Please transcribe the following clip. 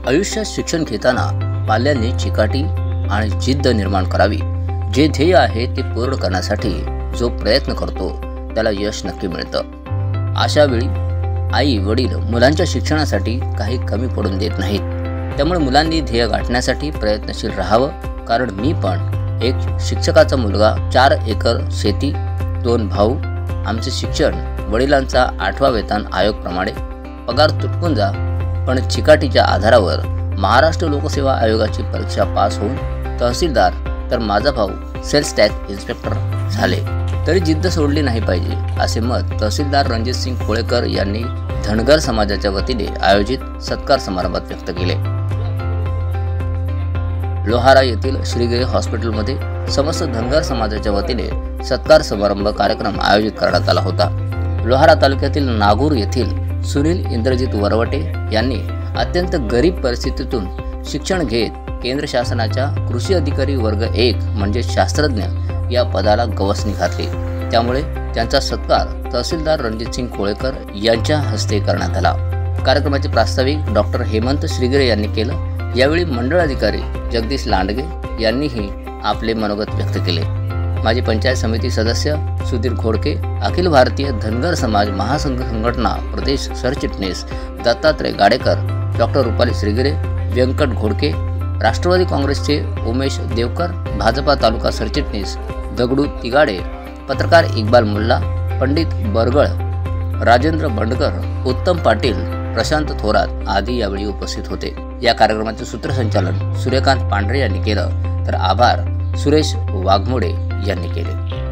आयुष्यात शिक्षण घेताना पाल्यांनी चिकाटी आणि जिद्द निर्माण करावी। जे ध्येय आहे ते पूर्ण करण्यासाठी जो प्रयत्न करतो त्याला यश नक्की मिळतं। अशा वेळी आई वडील मुलांच्या शिक्षणासाठी काही कमी पडून देत नाहीत। त्यामुळे मुलांनी ध्येय गाठण्यासाठी प्रयत्नशील राहावं। कारण मी पण एक शिक्षकाचा मुलगा, 4 एकर शेती, 2 भाऊ। आमचे शिक्षण वडिलांचा 8वा वेतन आयोग प्रमाणे, पगार तुटपून जा पण चिकाटीच्या आधारावर महाराष्ट्र लोकसेवा आयोगाची परीक्षा पास होऊन तहसीलदार, तर माझा भाऊ सेल्स टॅक्स इन्स्पेक्टर झाले। तरी जिद्द सोडली नाही पाहिजे असे मत तहसीलदार रणजितसिंग कोळेकर यांनी धनगर समाजाच्या वतीने आयोजित सत्कार समारंभात व्यक्त केले। लोहारा येथील श्रीगिरी हॉस्पिटलमध्ये समस्त धनगर समाजाच्या वतीने सत्कार समारंभ कार्यक्रम आयोजित करण्यात आला होता। लोहारा तालुक्यातील नागूर येथील सुनील इंद्रजित वरवटे यांनी अत्यंत गरीब परिस्थितीतून शिक्षण घेत केंद्र शासनाच्या कृषी अधिकारी वर्ग 1 म्हणजे शास्त्रज्ञ या पदाला गवसणी घातली। त्यामुळे त्यांचा सत्कार तहसीलदार रणजितसिंग कोळेकर यांच्या हस्ते करण्यात आला। कार्यक्रमाचे प्रास्ताविक डॉक्टर हेमंत श्रीगिरे यांनी केलं। यावेळी मंडळ अधिकारी जगदीश लांडगे यांनीही आपले मनोगत व्यक्त केले। माजी पंचायत समिती सदस्य सुधीर घोडके, अखिल भारतीय धनगर समाज महासंघ संघटना प्रदेश सरचिटणीस दत्तात्रय गाडेकर, डॉक्टर रुपाली श्रीगिरे, व्यंकट घोडके, राष्ट्रवादी काँग्रेसचे उमेश देवकर, भाजपा तालुका सरचिटणीस दगडू तिगाडे, पत्रकार इक्बाल मुल्ला, पंडित बरगळ, राजेंद्र बंडकर, उत्तम पाटील, प्रशांत थोरात आदी यावेळी उपस्थित होते। या कार्यक्रमाचे सूत्रसंचालन सूर्यकांत पांढरे यांनी केलं, तर आभार सुरेश वाघमोडे यांनी केले।